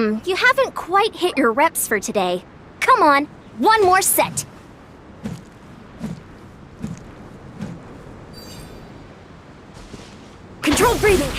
You haven't quite hit your reps for today. Come on, one more set. Controlled breathing.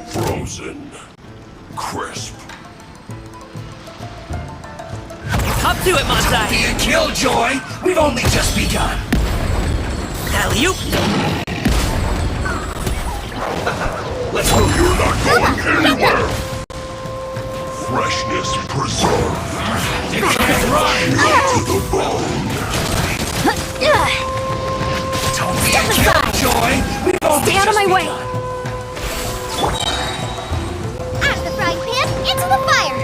Frozen. Crisp. Up to it, Monty! Be a killjoy! We've only just begun! Alley-oop! Let's move! You're not going anywhere! Freshness preserved. To the bone. Don't be a killjoy! We've only Stay out of just my way. begun. Out of the frying pan, into the fire!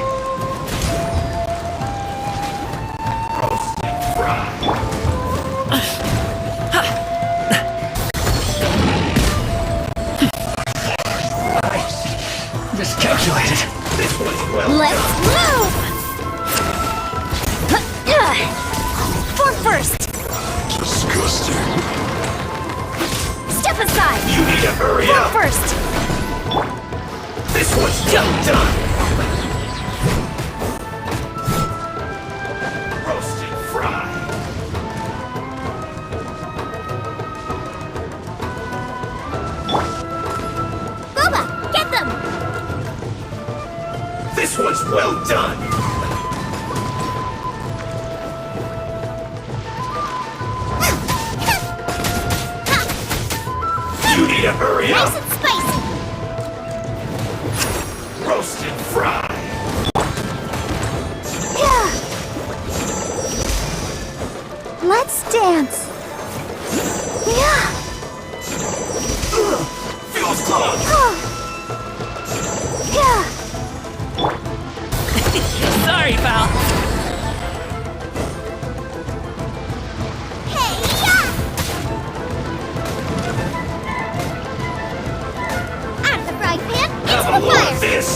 Miscalculated. This one's well Let's move! Form first! Disgusting. Step aside! You need to hurry Form up! first! This one's done! Roasted fry! Boba, get them! This one's well done! You need to hurry Nice up! and spicy! Roasted fry! Let's dance! Yeah! Feels close! Yeah! Sorry, pal! Hey, yeah! Out of the frying pan, into Have a the look fire! at this!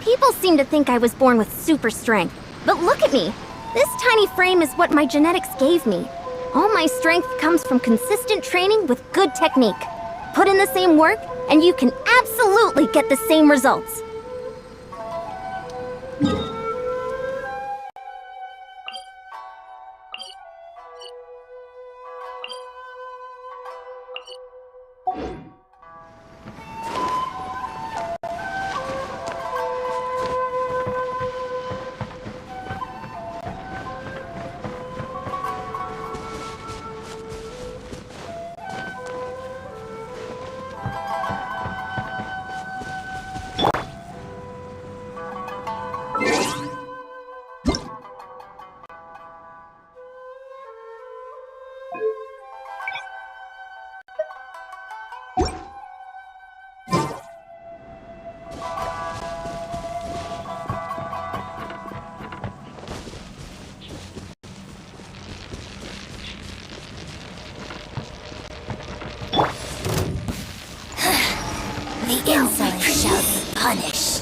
People seem to think I was born with super strength, but look at me. This tiny frame is what my genetics gave me. All my strength comes from consistent training with good technique. Put in the same work, and you can absolutely get the same results. The insolent shall be punished.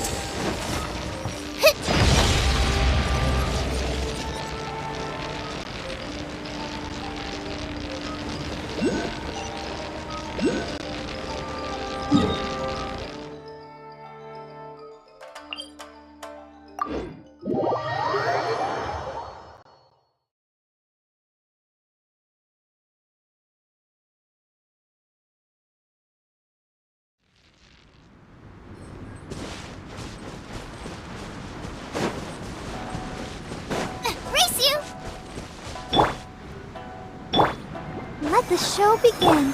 Race you! Let the show begin.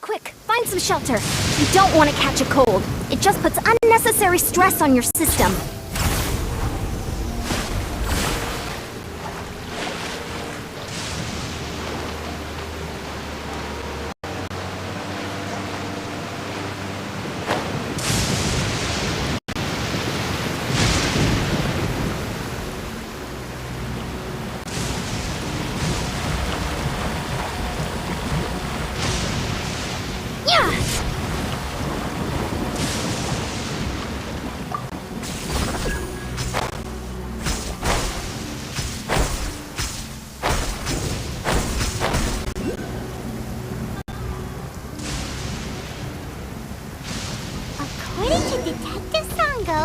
Quick, find some shelter. You don't want to catch a cold. It just puts unnecessary stress on your system. According to Detective Sango,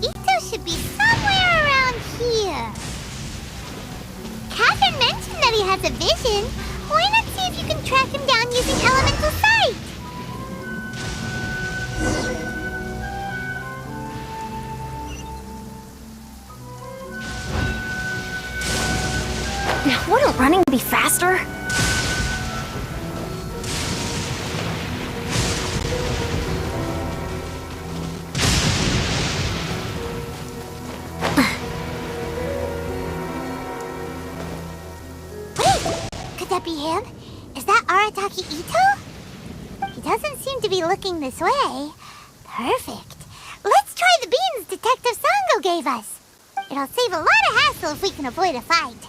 Ito should be somewhere around here. Catherine mentioned that he has a vision. Why not see if you can track him down using elemental sight? Now, wouldn't running be faster? Could that be him? Is that Arataki Ito? He doesn't seem to be looking this way. Perfect. Let's try the beans Detective Sango gave us. It'll save a lot of hassle if we can avoid a fight.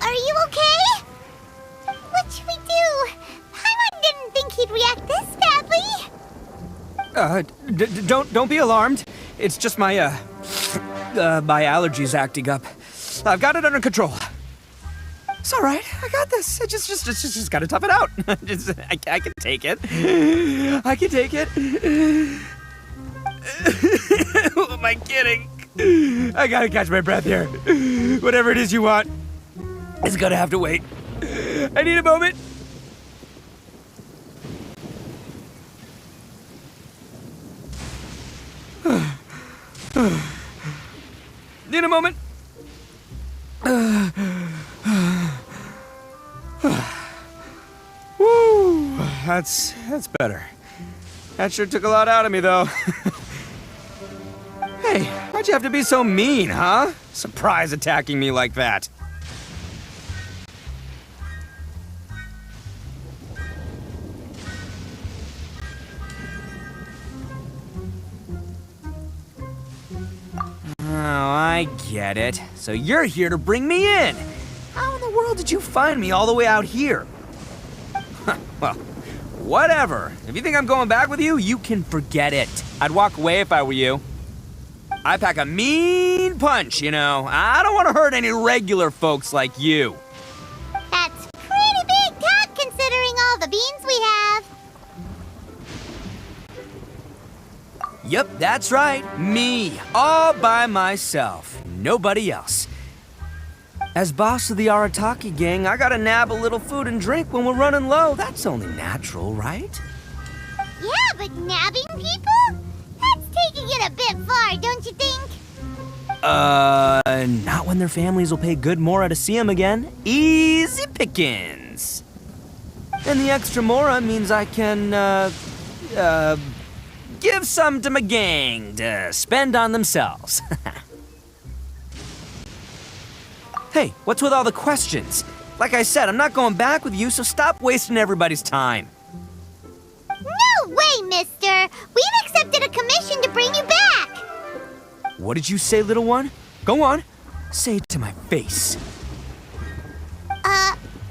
Are you okay? What should we do? Paimon didn't think he'd react this badly. Don't be alarmed. It's just my my allergies acting up. I've got it under control. It's all right. I got this. I just gotta tough it out. I can take it. I can take it. Who am I kidding? I gotta catch my breath here. Whatever it is you want, it's gonna have to wait. I need a moment. Need a moment. Woo, that's better. That sure took a lot out of me, though. you have to be so mean, huh? Surprise attacking me like that. Oh, I get it. So you're here to bring me in. How in the world did you find me all the way out here? Well, whatever. If you think I'm going back with you, you can forget it. I'd walk away if I were you. I pack a mean punch, you know. I don't want to hurt any regular folks like you. That's pretty big talk considering all the beans we have. Yep, that's right. Me, all by myself. Nobody else. As boss of the Arataki gang, I gotta nab a little food and drink when we're running low. That's only natural, right? Yeah, but nabbing people? That's taking it a bit far, don't you think? Not when their families will pay good mora to see them again. Easy pickings. And the extra mora means I can, give some to my gang to spend on themselves. Hey, what's with all the questions? Like I said, I'm not going back with you, so stop wasting everybody's time. No way, mister! We've accepted a commission to bring you back! What did you say, little one? Go on. Say it to my face.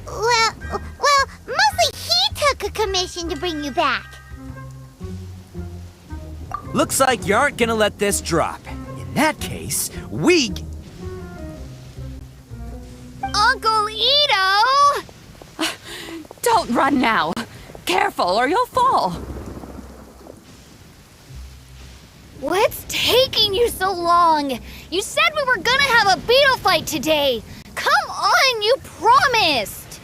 Well, mostly he took a commission to bring you back. Looks like you aren't gonna let this drop. In that case, we... Uncle Ito! Don't run now. Careful or you'll fall. What's taking you so long? You said we were gonna have a beetle fight today. Come on, you promised.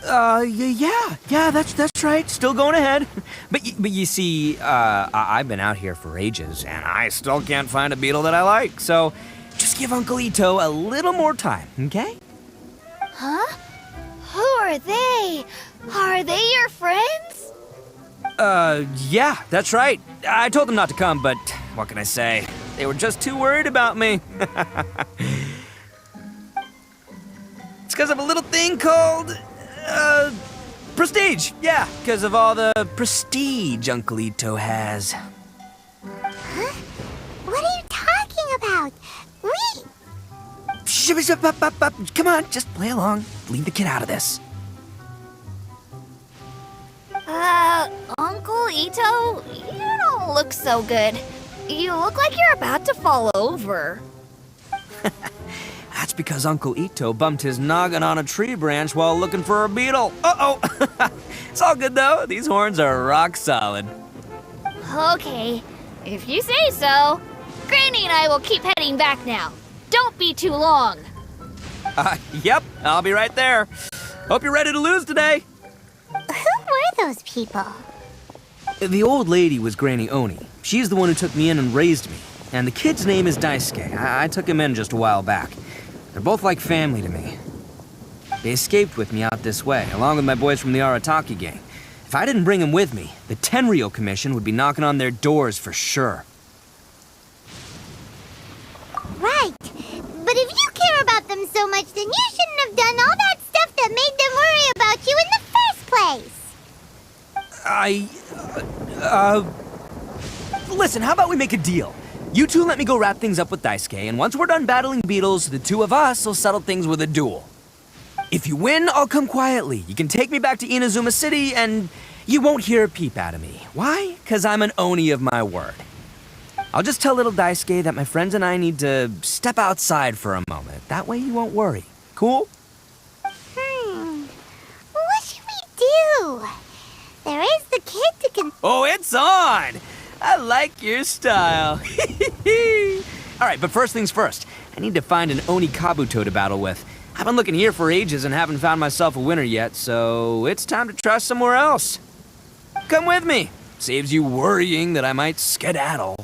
Yeah, that's right. Still going ahead. But you see, I've been out here for ages, and I still can't find a beetle that I like. So, just give Uncle Ito a little more time, okay? Huh? Who are they? Are they your friends? Yeah, that's right. I told them not to come, but what can I say? They were just too worried about me. It's because of a little thing called, prestige. Yeah, because of all the prestige Uncle Ito has. Huh? What are you talking about? Come on, just play along. Leave the kid out of this. Uncle Ito, you don't look so good. You look like you're about to fall over. That's because Uncle Ito bumped his noggin on a tree branch while looking for a beetle. Uh-oh! It's all good, though. These horns are rock solid. Okay, if you say so. Granny and I will keep heading back now. Don't be too long. Yep, I'll be right there. Hope you're ready to lose today. Who were those people? The old lady was Granny Oni. She's the one who took me in and raised me. And the kid's name is Daisuke. I took him in just a while back. They're both like family to me. They escaped with me out this way, along with my boys from the Arataki gang. If I didn't bring them with me, the Tenryou Commission would be knocking on their doors for sure. Right. But if you care about them so much, then you shouldn't have done all that stuff that made them worry about you in the first place. Listen, how about we make a deal? You two let me go wrap things up with Daisuke, and once we're done battling beetles, the two of us will settle things with a duel. If you win, I'll come quietly. You can take me back to Inazuma City, and you won't hear a peep out of me. Why? 'Cause I'm an Oni of my word. I'll just tell little Daisuke that my friends and I need to step outside for a moment. That way you won't worry. Cool? What should we do? There is the kid to Oh, it's on! I like your style. All right, but first things first. I need to find an Oni Kabuto to battle with. I've been looking here for ages and haven't found myself a winner yet, so it's time to try somewhere else. Come with me. Saves you worrying that I might skedaddle.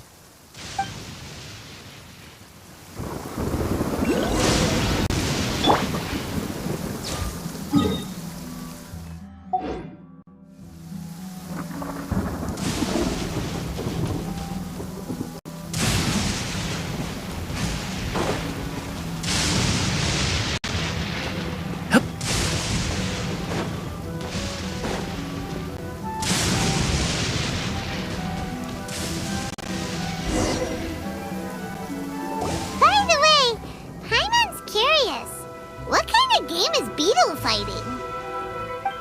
fighting.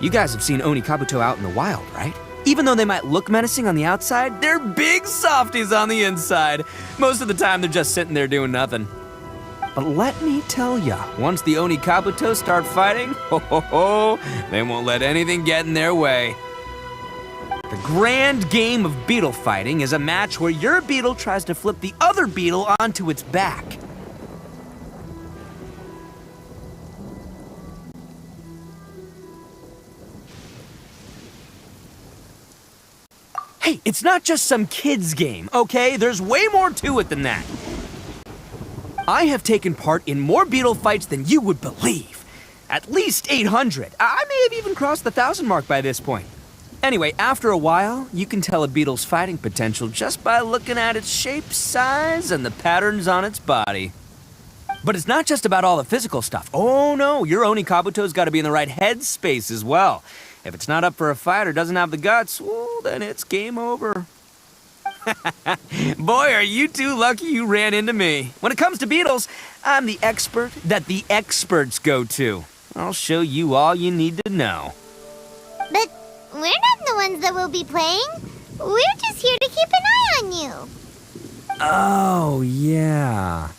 You guys have seen Oni Kabuto out in the wild, right? Even though they might look menacing on the outside, they're big softies on the inside. Most of the time, they're just sitting there doing nothing. But let me tell ya, once the Oni Kabuto start fighting, they won't let anything get in their way. The grand game of beetle fighting is a match where your beetle tries to flip the other beetle onto its back. Hey, it's not just some kid's game, okay? There's way more to it than that. I have taken part in more beetle fights than you would believe. At least 800. I may have even crossed the 1,000 mark by this point. Anyway, after a while, you can tell a beetle's fighting potential just by looking at its shape, size, and the patterns on its body. But it's not just about all the physical stuff. Oh no, your Oni Kabuto's got to be in the right headspace as well. If it's not up for a fight or doesn't have the guts, well, then it's game over. Boy, are you two lucky you ran into me. When it comes to beetles, I'm the expert that the experts go to. I'll show you all you need to know. But we're not the ones that will be playing. We're just here to keep an eye on you. Oh, yeah.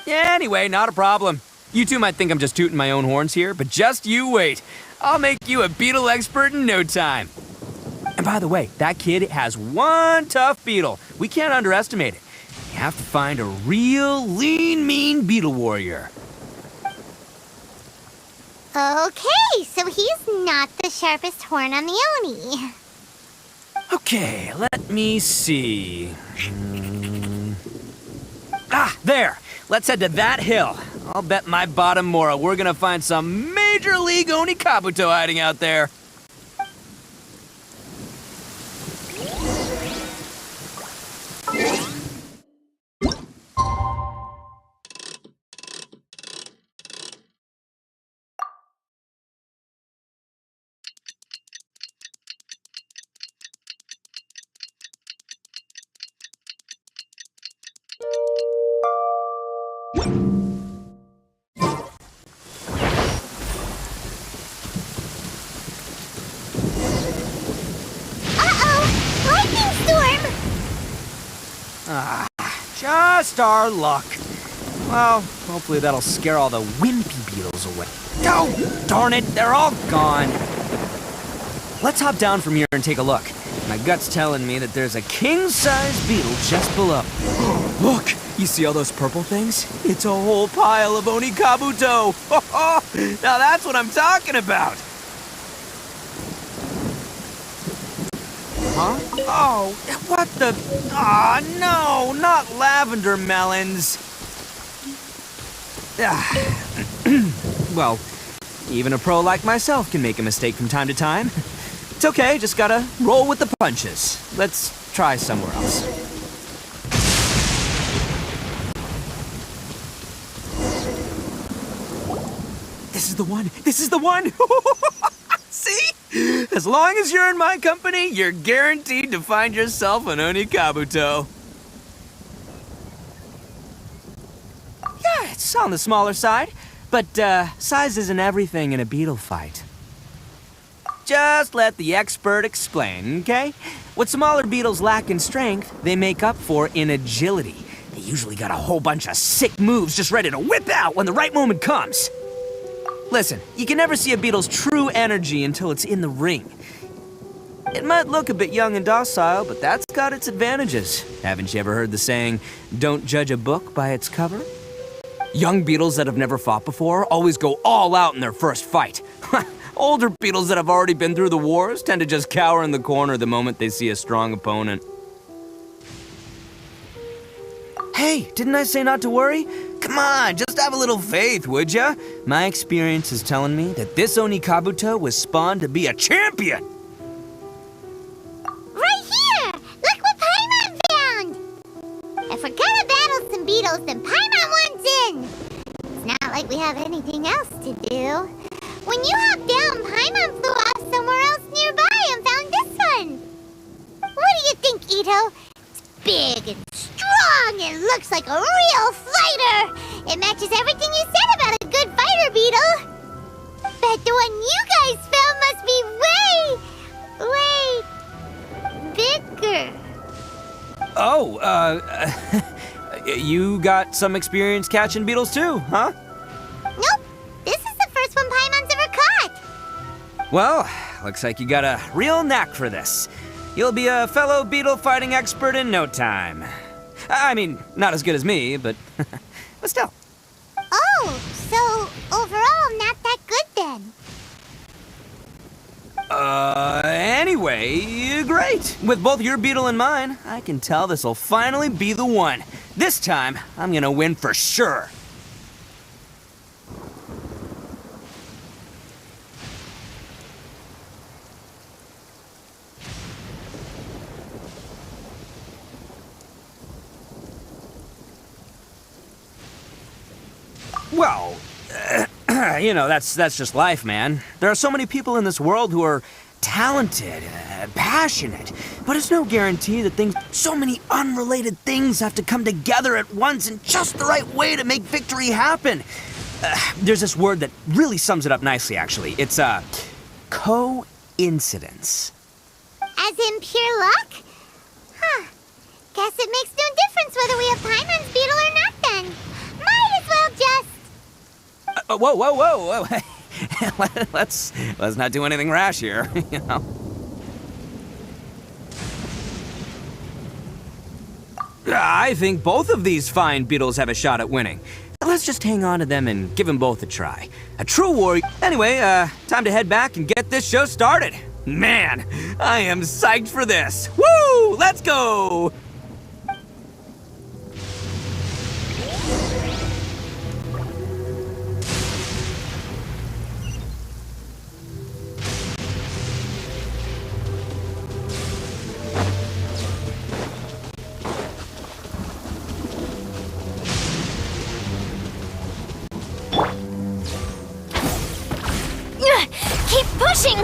Yeah, anyway, not a problem. You two might think I'm just tooting my own horns here, but just you wait. I'll make you a beetle expert in no time. And by the way, that kid has one tough beetle. We can't underestimate it. You have to find a real lean, mean beetle warrior. Okay, so he's not the sharpest horn on the Oni. Okay, let me see. Ah, there! Let's head to that hill. I'll bet my bottom moral we're gonna find some major league Oni Kabuto hiding out there. Just our luck. Well, hopefully that'll scare all the wimpy beetles away. Oh, darn it, they're all gone. Let's hop down from here and take a look. My gut's telling me that there's a king-size beetle just below. Look, you see all those purple things? It's a whole pile of Oni Kabuto. Now that's what I'm talking about. Huh? Oh, what the... Ah, no, not lavender melons. Well, even a pro like myself can make a mistake from time to time. It's okay, just gotta roll with the punches. Let's try somewhere else. This is the one! This is the one! See? As long as you're in my company, you're guaranteed to find yourself an Oni Kabuto. Yeah, it's on the smaller side, but size isn't everything in a beetle fight. Just let the expert explain, okay? What smaller beetles lack in strength, they make up for in agility. They usually got a whole bunch of sick moves just ready to whip out when the right moment comes. Listen, you can never see a beetle's true energy until it's in the ring. It might look a bit young and docile, but that's got its advantages. Haven't you ever heard the saying, don't judge a book by its cover? Young beetles that have never fought before always go all out in their first fight. Older beetles that have already been through the wars tend to just cower in the corner the moment they see a strong opponent. Hey, didn't I say not to worry? Come on, just have a little faith, would ya? My experience is telling me that this Oni Kabuto was spawned to be a champion! Right here! Look what Paimon found! If we're gonna battle some beetles, then Paimon wants in! It's not like we have anything else to do. When you hopped down, Paimon flew off somewhere else nearby and found this one! What do you think, Ito? It's big and strong and looks like a real fighter! It matches everything you said about a good fighter beetle! bet the one you guys found must be way bigger. Oh, you got some experience catching beetles too, huh? Nope, this is the first one Paimon's ever caught. Well, looks like you got a real knack for this. You'll be a fellow beetle fighting expert in no time. I mean, not as good as me, but still. Oh, so overall not that good then. Anyway, great. With both your beetle and mine, I can tell this'll finally be the one. This time, I'm gonna win for sure. Well, you know, that's just life, man. There are so many people in this world who are talented, passionate, but it's no guarantee that so many unrelated things have to come together at once in just the right way to make victory happen. There's this word that really sums it up nicely, actually. It's, coincidence. As in pure luck? Huh. Guess it makes no difference whether we have Paimon's beetle or not then. Might as well just... Whoa. let's not do anything rash here, you know. I think both of these fine beetles have a shot at winning. Let's just hang on to them and give them both a try. A true warrior. Anyway, time to head back and get this show started. Man, I am psyched for this. Woo! Let's go! Keep pushing!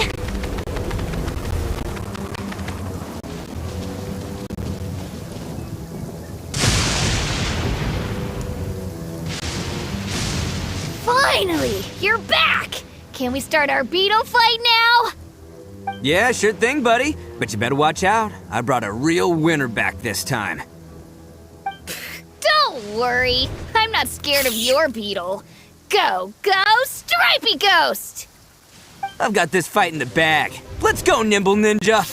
Finally, you're back! Can we start our beetle fight now? Yeah, sure thing, buddy. But you better watch out. I brought a real winner back this time. Don't worry, I'm not scared of your beetle. Go, Stripey Ghost! I've got this fight in the bag. Let's go, Nimble Ninja!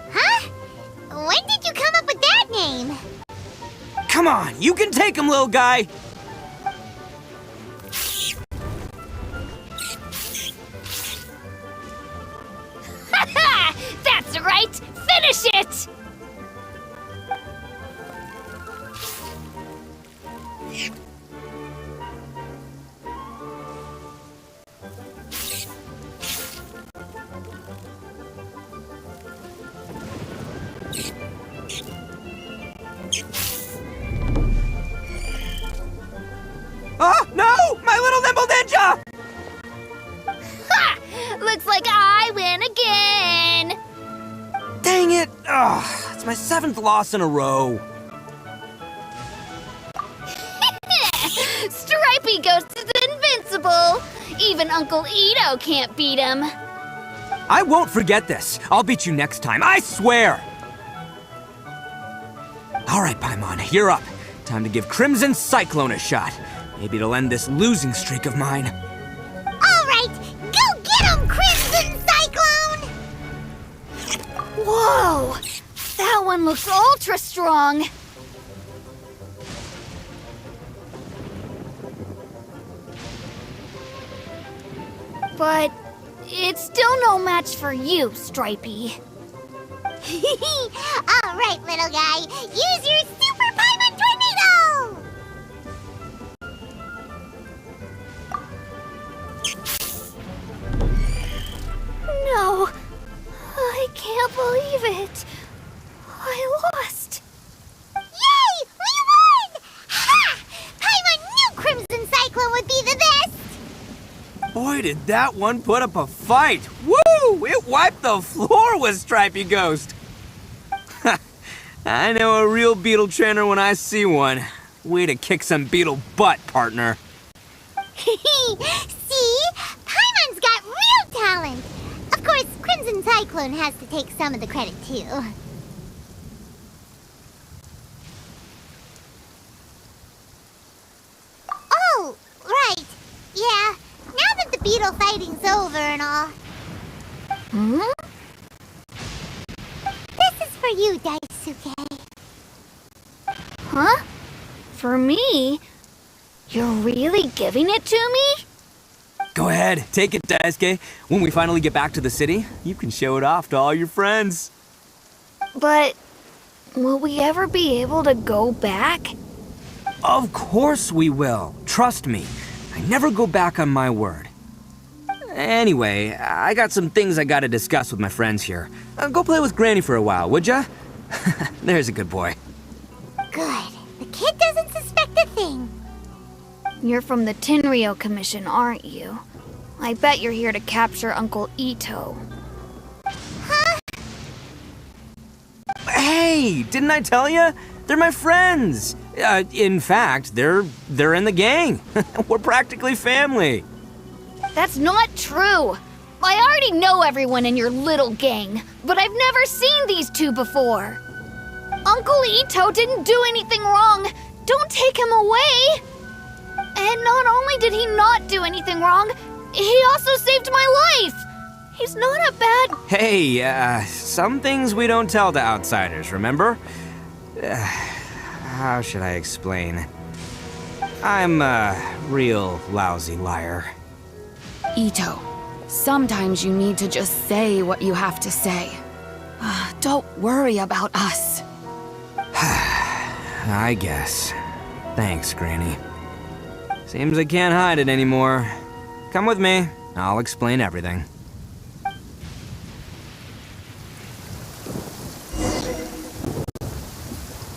Huh? When did you come up with that name? Come on, you can take him, little guy! Ha! That's right! Finish it! Oh, no! My little Nimble Ninja! Ha! Looks like I win again! Dang it! Ugh, it's my 7th loss in a row. Stripey Ghost is invincible! Even Uncle Ito can't beat him. I won't forget this. I'll beat you next time, I swear! Alright, Paimon, you're up. Time to give Crimson Cyclone a shot. Maybe it'll end this losing streak of mine. Alright, go get him, Crimson Cyclone! Whoa! That one looks ultra strong! But it's still no match for you, Stripey. Alright, little guy, use your Super Paimon Tornado! No, I can't believe it. I lost. Yay! We won! Ha! Paimon knew Crimson Cyclone would be the best! Boy, did that one put up a fight! Woo! It wiped the floor with Stripey Ghost! I know a real beetle trainer when I see one. Way to kick some beetle butt, partner. See? Paimon's got real talent. Of course, Crimson Cyclone has to take some of the credit, too. Oh, right. Yeah, now that the beetle fighting's over and all. This is for you, Daisuke. Huh? For me? You're really giving it to me? Go ahead, take it, Daisuke. When we finally get back to the city, you can show it off to all your friends. But will we ever be able to go back? Of course we will. Trust me. I never go back on my word. Anyway, I got some things I gotta discuss with my friends here. Go play with Granny for a while, would ya? There's a good boy. Good. The kid doesn't suspect a thing. You're from the Tenryou Commission, aren't you? I bet you're here to capture Uncle Ito. Huh? Hey, didn't I tell ya? They're my friends. In fact, they're in the gang. We're practically family. That's not true. I already know everyone in your little gang, but I've never seen these two before. Uncle Ito didn't do anything wrong. Don't take him away. And not only did he not do anything wrong, he also saved my life. He's not a bad... Hey, some things we don't tell to outsiders, remember? How should I explain? I'm a real lousy liar. Ito, sometimes you need to just say what you have to say. Don't worry about us. I guess. Thanks, Granny. Seems I can't hide it anymore. Come with me. I'll explain everything.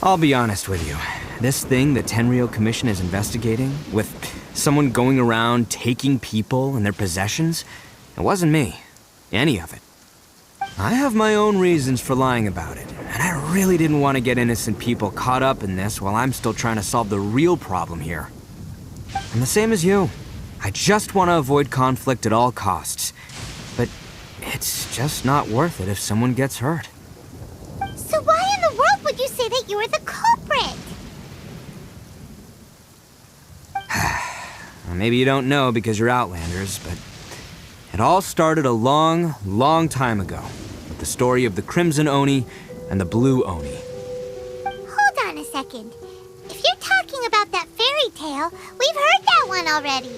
I'll be honest with you. This thing the Tenryou Commission is investigating, with someone going around taking people and their possessions, it wasn't me. Any of it. I have my own reasons for lying about it, and I really didn't want to get innocent people caught up in this while I'm still trying to solve the real problem here. I'm the same as you. I just want to avoid conflict at all costs. But it's just not worth it if someone gets hurt. So why in the world would you say that you're the culprit? Maybe you don't know because you're Outlanders, but it all started a long, long time ago with the story of the Crimson Oni and the Blue Oni. Hold on a second. If you're talking about that fairy tale, we've heard that one already.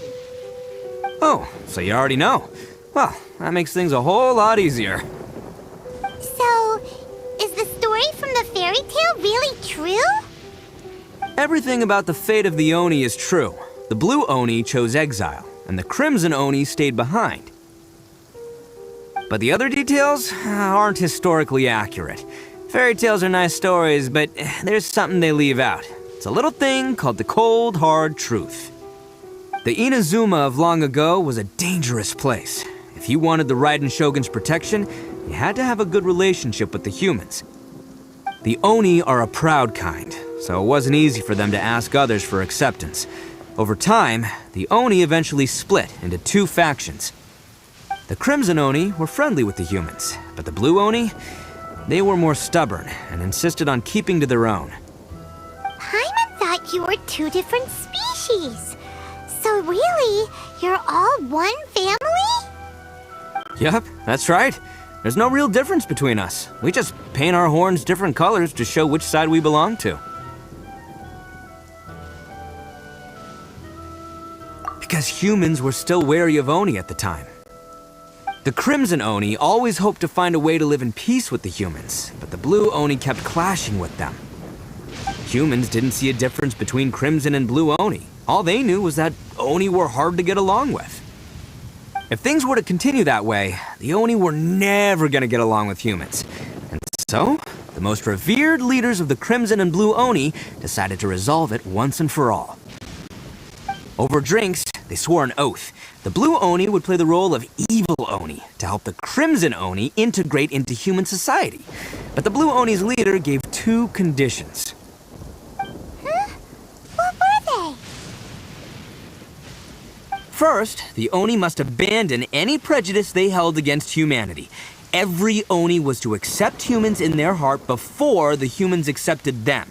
Oh, so you already know. Well, that makes things a whole lot easier. So, is the story from the fairy tale really true? Everything about the fate of the Oni is true. The Blue Oni chose exile, and the Crimson Oni stayed behind. But the other details aren't historically accurate. Fairy tales are nice stories, but there's something they leave out. It's a little thing called the cold, hard truth. The Inazuma of long ago was a dangerous place. If you wanted the Raiden Shogun's protection, you had to have a good relationship with the humans. The Oni are a proud kind, so it wasn't easy for them to ask others for acceptance. Over time, the Oni eventually split into two factions. The Crimson Oni were friendly with the humans, but the Blue Oni, they were more stubborn and insisted on keeping to their own. Paimon thought you were two different species. So really, you're all one family? Yep, that's right. There's no real difference between us. We just paint our horns different colors to show which side we belong to. Because humans were still wary of Oni at the time. The Crimson Oni always hoped to find a way to live in peace with the humans, but the Blue Oni kept clashing with them. Humans didn't see a difference between Crimson and Blue Oni. All they knew was that Oni were hard to get along with. If things were to continue that way, the Oni were never gonna get along with humans. And so, the most revered leaders of the Crimson and Blue Oni decided to resolve it once and for all. Over drinks, They swore an oath. The blue Oni would play the role of evil Oni to help the crimson Oni integrate into human society. But the blue Oni's leader gave 2 conditions. Huh? What were they? First, the Oni must abandon any prejudice they held against humanity. Every Oni was to accept humans in their heart before the humans accepted them.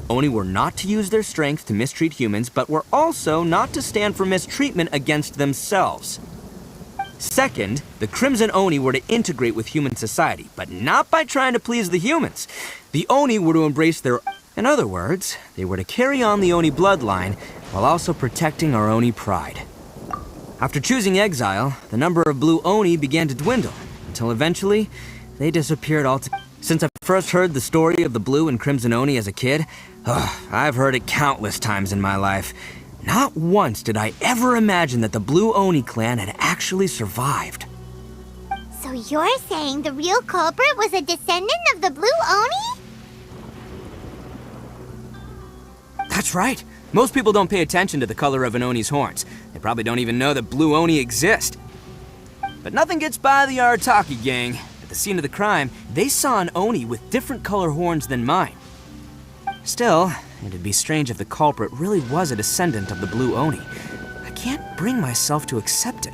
Oni were not to use their strength to mistreat humans, but were also not to stand for mistreatment against themselves. Second, the Crimson Oni were to integrate with human society, but not by trying to please the humans. The Oni were to embrace their... In other words, they were to carry on the Oni bloodline while also protecting our Oni pride. After choosing exile, the number of blue Oni began to dwindle, until eventually, they disappeared altogether. Since I first heard the story of the blue and crimson Oni as a kid, I've heard it countless times in my life. Not once did I ever imagine that the blue Oni clan had actually survived. So you're saying the real culprit was a descendant of the blue Oni? That's right. Most people don't pay attention to the color of an Oni's horns. They probably don't even know that blue Oni exist. But nothing gets by the Arataki gang. At the scene of the crime, they saw an Oni with different color horns than mine. Still, it'd be strange if the culprit really was a descendant of the blue Oni. I can't bring myself to accept it.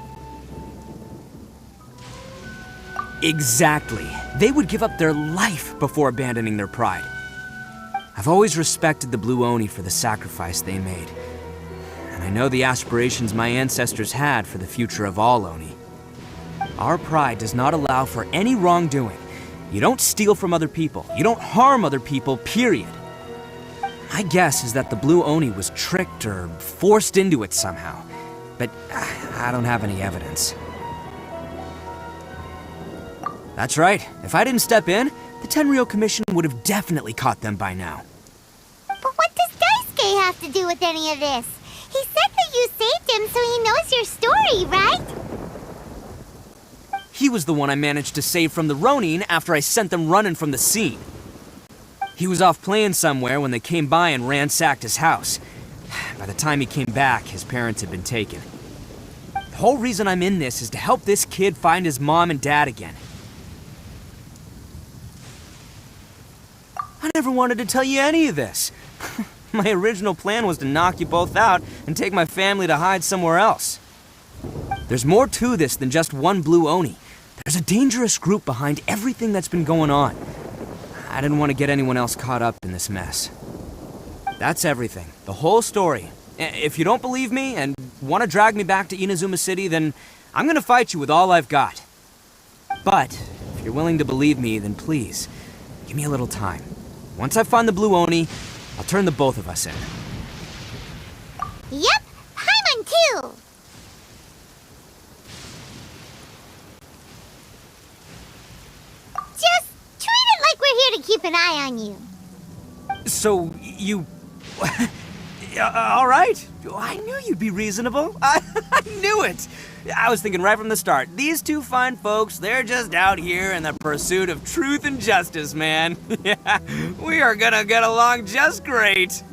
Exactly. They would give up their life before abandoning their pride. I've always respected the blue Oni for the sacrifice they made. And I know the aspirations my ancestors had for the future of all Oni. Our pride does not allow for any wrongdoing. You don't steal from other people. You don't harm other people, period. My guess is that the blue Oni was tricked or forced into it somehow. But I don't have any evidence. That's right. If I didn't step in, the Tenryou Commission would have definitely caught them by now. But what does Daisuke have to do with any of this? He said that you saved him so he knows your story, right? He was the one I managed to save from the Ronin after I sent them running from the scene. He was off playing somewhere when they came by and ransacked his house. By the time he came back, his parents had been taken. The whole reason I'm in this is to help this kid find his mom and dad again. I never wanted to tell you any of this. My original plan was to knock you both out and take my family to hide somewhere else. There's more to this than just one blue Oni. There's a dangerous group behind everything that's been going on. I didn't want to get anyone else caught up in this mess. That's everything. The whole story. If you don't believe me and want to drag me back to Inazuma City, then I'm gonna fight you with all I've got. But if you're willing to believe me, then please, give me a little time. Once I find the blue Oni, I'll turn the both of us in. Yep, Paimon too! Just treat it like we're here to keep an eye on you. So, you... all right. I knew you'd be reasonable. I knew it. I was thinking right from the start, these two fine folks, they're just out here in the pursuit of truth and justice, man. Yeah, we are gonna get along just great.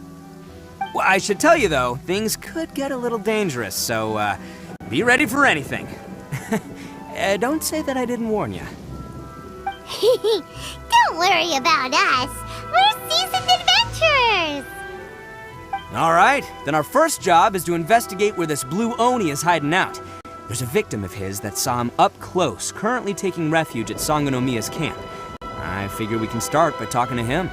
Well, I should tell you, though, things could get a little dangerous, so, be ready for anything. Don't say that I didn't warn you. Don't worry about us. We're seasoned adventurers. All right, then our first job is to investigate where this blue Oni is hiding out. There's a victim of his that saw him up close, currently taking refuge at Sangonomiya's camp. I figure we can start by talking to him.